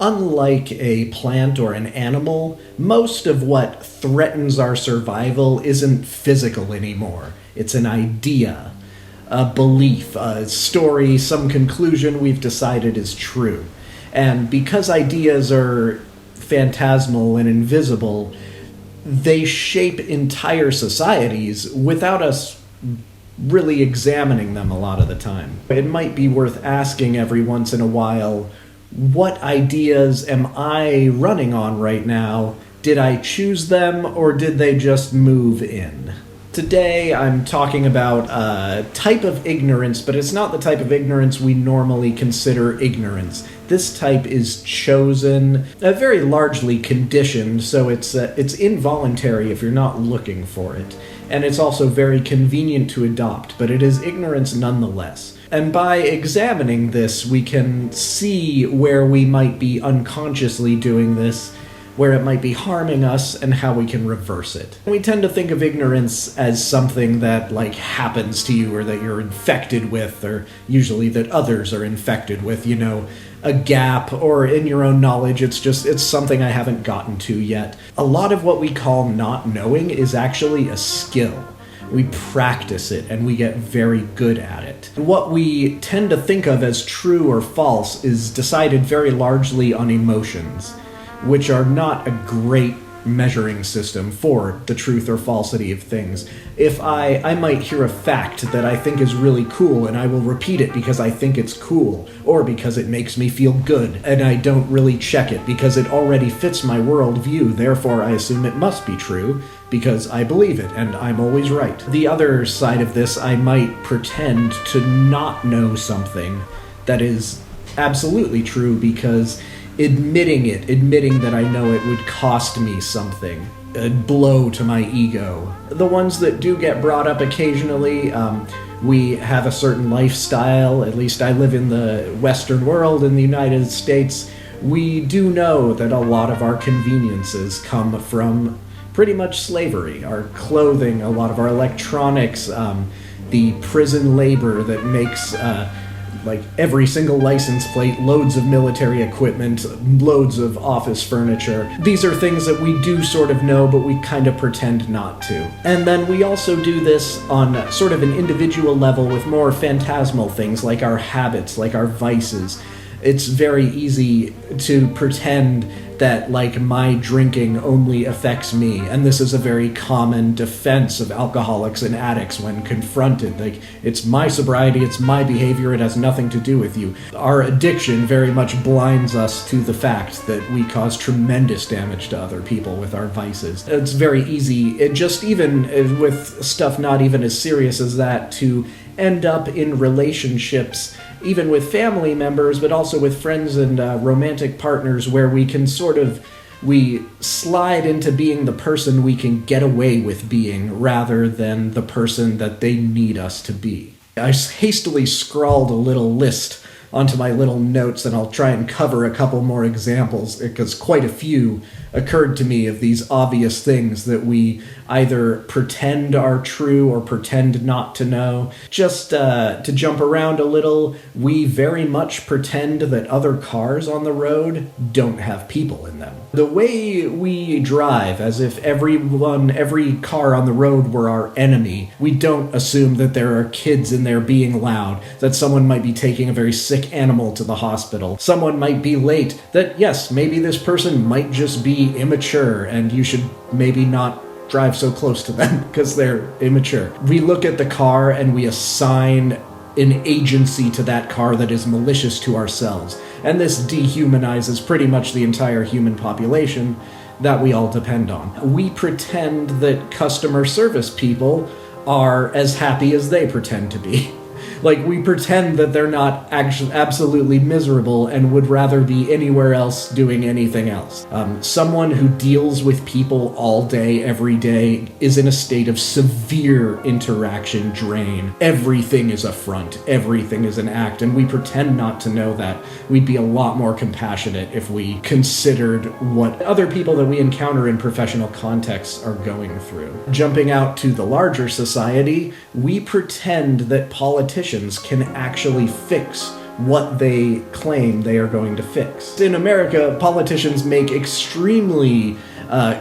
Unlike a plant or an animal, most of what threatens our survival isn't physical anymore. It's an idea, a belief, a story, some conclusion we've decided is true. And because ideas are phantasmal and invisible, they shape entire societies without us really examining them a lot of the time. It might be worth asking every once in a while, what ideas am I running on right now? Did I choose them, or did they just move in? Today I'm talking about a type of ignorance, but it's not the type of ignorance we normally consider ignorance. This type is chosen, very largely conditioned, so it's involuntary if you're not looking for it. And it's also very convenient to adopt, but it is ignorance nonetheless. And by examining this, we can see where we might be unconsciously doing this, where it might be harming us, and how we can reverse it. We tend to think of ignorance as something that, happens to you, or that you're infected with, or usually that others are infected with, a gap, or in your own knowledge, it's something I haven't gotten to yet. A lot of what we call not knowing is actually a skill. We practice it, and we get very good at it. What we tend to think of as true or false is decided very largely on emotions, which are not a great measuring system for the truth or falsity of things. If I might hear a fact that I think is really cool, and I will repeat it because I think it's cool, or because it makes me feel good, and I don't really check it because it already fits my worldview, therefore I assume it must be true, because I believe it, and I'm always right. The other side of this, I might pretend to not know something that is absolutely true because admitting that I know it would cost me something, a blow to my ego. The ones that do get brought up occasionally, we have a certain lifestyle, at least I live in the Western world in the United States. We do know that a lot of our conveniences come from pretty much slavery. Our clothing, a lot of our electronics, the prison labor that makes every single license plate, loads of military equipment, loads of office furniture. These are things that we do sort of know, but we kind of pretend not to. And then we also do this on sort of an individual level with more phantasmal things like our habits, like our vices. It's very easy to pretend that, my drinking only affects me, and this is a very common defense of alcoholics and addicts when confronted. It's my sobriety, it's my behavior, it has nothing to do with you. Our addiction very much blinds us to the fact that we cause tremendous damage to other people with our vices. It's very easy, even with stuff not even as serious as that, to end up in relationships, even with family members, but also with friends and romantic partners, where we slide into being the person we can get away with being, rather than the person that they need us to be. I hastily scrawled a little list onto my little notes, and I'll try and cover a couple more examples, because quite a few occurred to me of these obvious things that we either pretend are true or pretend not to know. Just to jump around a little, we very much pretend that other cars on the road don't have people in them. The way we drive, as if every car on the road were our enemy, we don't assume that there are kids in there being loud, that someone might be taking a very sick animal to the hospital, someone might be late, that yes, maybe this person might just be immature, and you should maybe not drive so close to them because they're immature. We look at the car and we assign an agency to that car that is malicious to ourselves. And this dehumanizes pretty much the entire human population that we all depend on. We pretend that customer service people are as happy as they pretend to be. We pretend that they're not actually absolutely miserable and would rather be anywhere else doing anything else. Someone who deals with people all day, every day, is in a state of severe interaction drain. Everything is a front. Everything is an act, and we pretend not to know that. We'd be a lot more compassionate if we considered what other people that we encounter in professional contexts are going through. Jumping out to the larger society, we pretend that politicians can actually fix what they claim they are going to fix. In America, politicians make extremely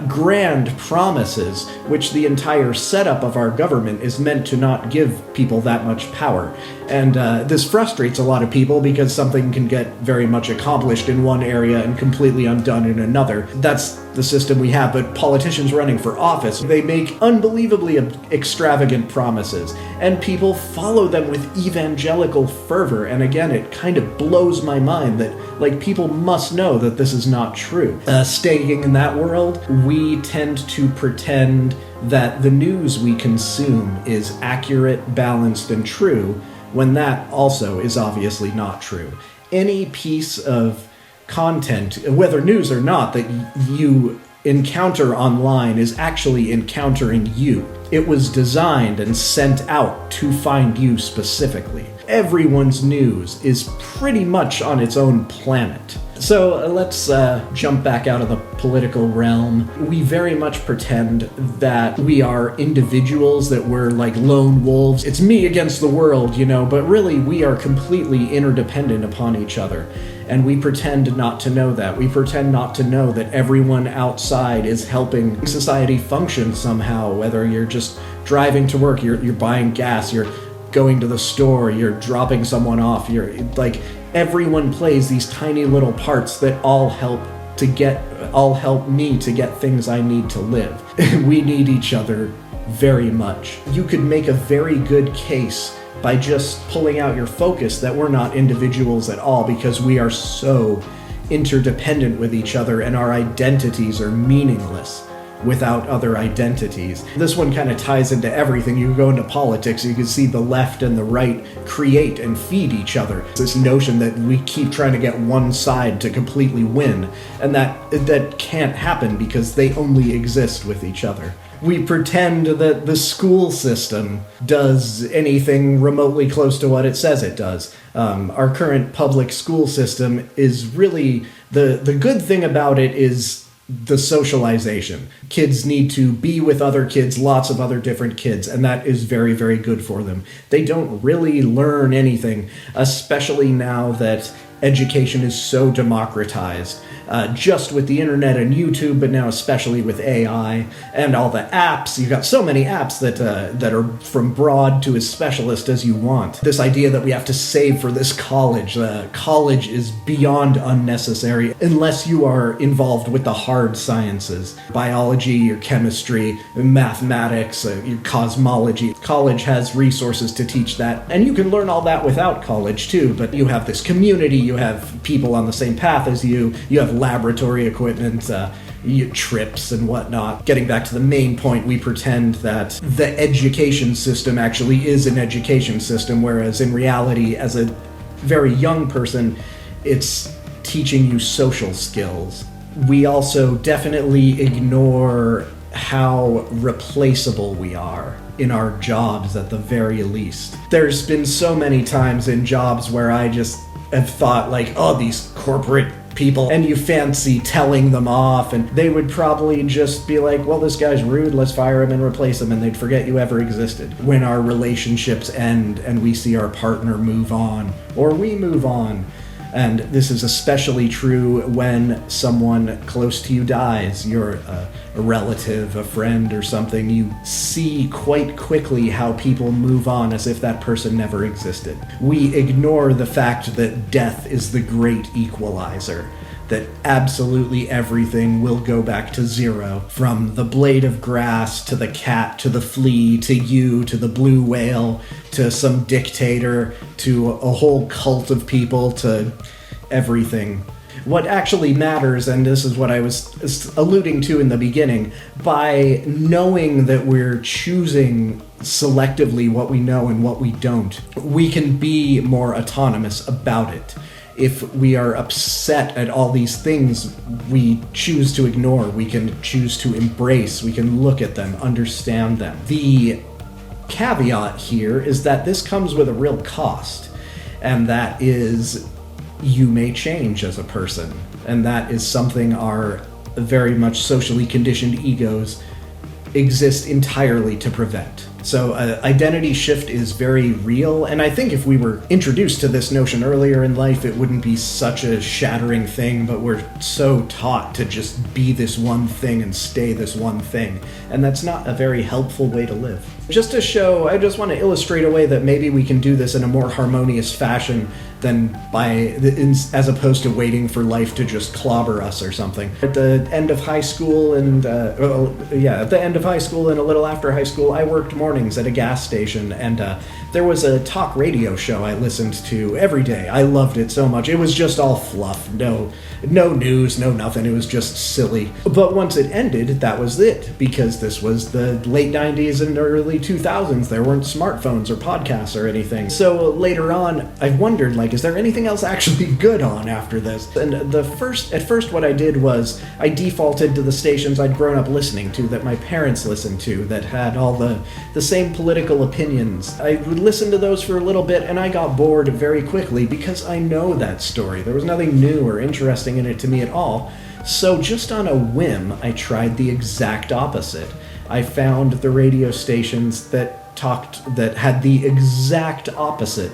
grand promises, which the entire setup of our government is meant to not give people that much power. And this frustrates a lot of people because something can get very much accomplished in one area and completely undone in another. That's the system we have, but politicians running for office, they make unbelievably extravagant promises, and people follow them with evangelical fervor. And again, it kind of blows my mind that, like, people must know that this is not true. Staying in that world, we tend to pretend that the news we consume is accurate, balanced, and true, when that also is obviously not true. Any piece of content, whether news or not, that you encounter online is actually encountering you. It was designed and sent out to find you specifically. Everyone's news is pretty much on its own planet. So let's jump back out of the political realm. We very much pretend that we are individuals, that we're like lone wolves. It's me against the world, but really we are completely interdependent upon each other. And we pretend not to know that. We pretend not to know that everyone outside is helping society function somehow, whether you're just driving to work, you're buying gas, you're going to the store, you're dropping someone off, you're like, everyone plays these tiny little parts that all help me to get things I need to live. We need each other very much. You could make a very good case by just pulling out your focus that we're not individuals at all, because we are so interdependent with each other and our identities are meaningless without other identities. This one kind of ties into everything. You go into politics, you can see the left and the right create and feed each other. This notion that we keep trying to get one side to completely win, and that can't happen because they only exist with each other. We pretend that the school system does anything remotely close to what it says it does. Our current public school system is really, the good thing about it is the socialization. Kids need to be with other kids, lots of other different kids, and that is very, very good for them. They don't really learn anything, especially now that education is so democratized. Just with the internet and YouTube, but now especially with AI and all the apps. You've got so many apps that are from broad to as specialist as you want. This idea that we have to save for this college. College is beyond unnecessary unless you are involved with the hard sciences. Biology, or chemistry, mathematics, your cosmology. College has resources to teach that. And you can learn all that without college too, but you have this community, you have people on the same path as you have laboratory equipment, trips and whatnot. Getting back to the main point, we pretend that the education system actually is an education system, whereas in reality, as a very young person, it's teaching you social skills. We also definitely ignore how replaceable we are in our jobs at the very least. There's been so many times in jobs where I just have thought like, oh, these corporate people, and you fancy telling them off, and they would probably just be like, well, this guy's rude, let's fire him and replace him, and they'd forget you ever existed. When our relationships end and we see our partner move on, or we move on, and this is especially true when someone close to you dies, you're a relative, a friend, or something, you see quite quickly how people move on as if that person never existed. We ignore the fact that death is the great equalizer, that absolutely everything will go back to zero, from the blade of grass, to the cat, to the flea, to you, to the blue whale, to some dictator, to a whole cult of people, to everything. What actually matters, and this is what I was alluding to in the beginning, by knowing that we're choosing selectively what we know and what we don't, we can be more autonomous about it. If we are upset at all these things we choose to ignore, we can choose to embrace, we can look at them, understand them. The caveat here is that this comes with a real cost, and that is you may change as a person, and that is something our very much socially conditioned egos exist entirely to prevent. So identity shift is very real, and I think if we were introduced to this notion earlier in life, it wouldn't be such a shattering thing, but we're so taught to just be this one thing and stay this one thing, and that's not a very helpful way to live. Just to show, I just want to illustrate a way that maybe we can do this in a more harmonious fashion than as opposed to waiting for life to just clobber us or something. At the end of high school at the end of high school and a little after high school, I worked mornings at a gas station, and there was a talk radio show I listened to every day. I loved it so much. It was just all fluff, no news, no nothing. It was just silly. But once it ended, that was it, because this was the late 90s and early 2000s. There weren't smartphones or podcasts or anything. So later on, I wondered, is there anything else actually good on after this? And at first what I did was I defaulted to the stations I'd grown up listening to, that my parents listened to, that had all the same political opinions. I would listen to those for a little bit, and I got bored very quickly because I know that story. There was nothing new or interesting in it to me at all. So just on a whim, I tried the exact opposite. I found the radio stations that had the exact opposite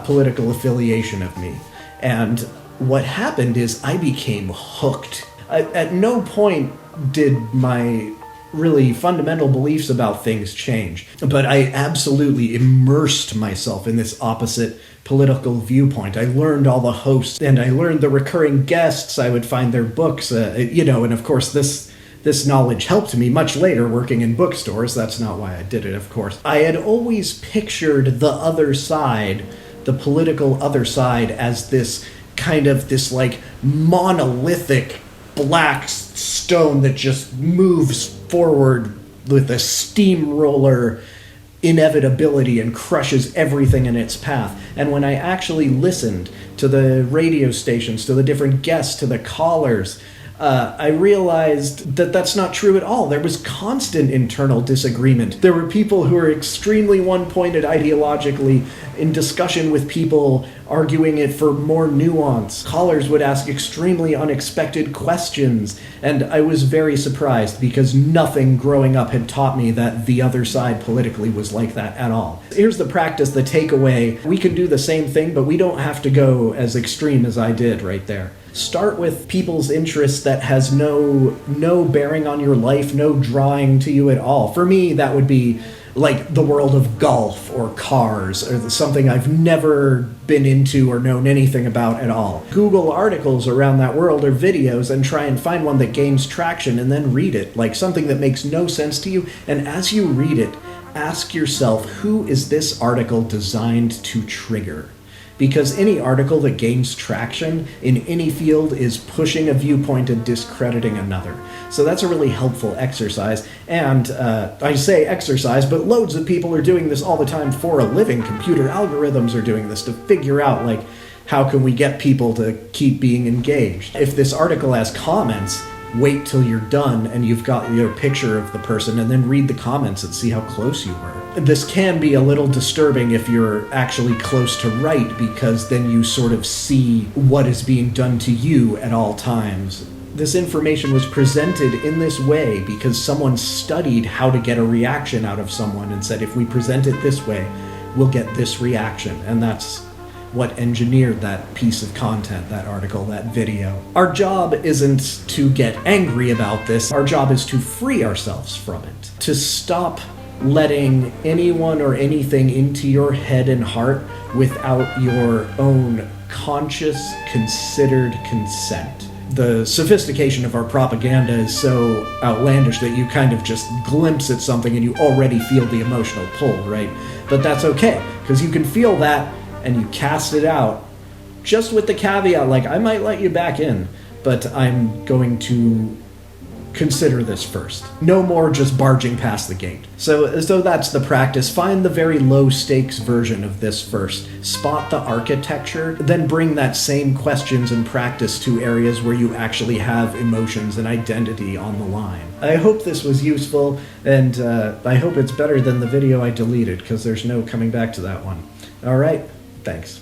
political affiliation of me. And what happened is I became hooked. At no point did my really fundamental beliefs about things change, but I absolutely immersed myself in this opposite political viewpoint. I learned all the hosts, and I learned the recurring guests. I would find their books, and of course this knowledge helped me much later working in bookstores. That's not why I did it, of course. I had always pictured the other side, the political other side, as this monolithic black stone that just moves forward with a steamroller inevitability and crushes everything in its path. And when I actually listened to the radio stations, to the different guests, to the callers, I realized that that's not true at all. There was constant internal disagreement. There were people who were extremely one-pointed ideologically, in discussion with people arguing it for more nuance. Callers would ask extremely unexpected questions, and I was very surprised because nothing growing up had taught me that the other side politically was like that at all. Here's the practice, the takeaway. We can do the same thing, but we don't have to go as extreme as I did right there. Start with people's interests that has no bearing on your life, no drawing to you at all. For me, that would be like the world of golf or cars, or something I've never been into or known anything about at all. Google articles around that world or videos and try and find one that gains traction, and then read it, like something that makes no sense to you. And as you read it, ask yourself, who is this article designed to trigger? Because any article that gains traction in any field is pushing a viewpoint and discrediting another. So that's a really helpful exercise. And I say exercise, but loads of people are doing this all the time for a living. Computer algorithms are doing this to figure out, how can we get people to keep being engaged? If this article has comments, wait till you're done and you've got your picture of the person, and then read the comments and see how close you were. This can be a little disturbing if you're actually close to right, because then you sort of see what is being done to you at all times. This information was presented in this way because someone studied how to get a reaction out of someone and said, if we present it this way, we'll get this reaction. And that's what engineered that piece of content, that article, that video. Our job isn't to get angry about this. Our job is to free ourselves from it, to stop letting anyone or anything into your head and heart without your own conscious, considered consent. The sophistication of our propaganda is so outlandish that you kind of just glimpse at something and you already feel the emotional pull, right? But that's okay, because you can feel that and you cast it out, just with the caveat, I might let you back in, but I'm going to consider this first. No more just barging past the gate. So that's the practice. Find the very low stakes version of this first. Spot the architecture, then bring that same questions and practice to areas where you actually have emotions and identity on the line. I hope this was useful, and I hope it's better than the video I deleted, because there's no coming back to that one. All right, thanks.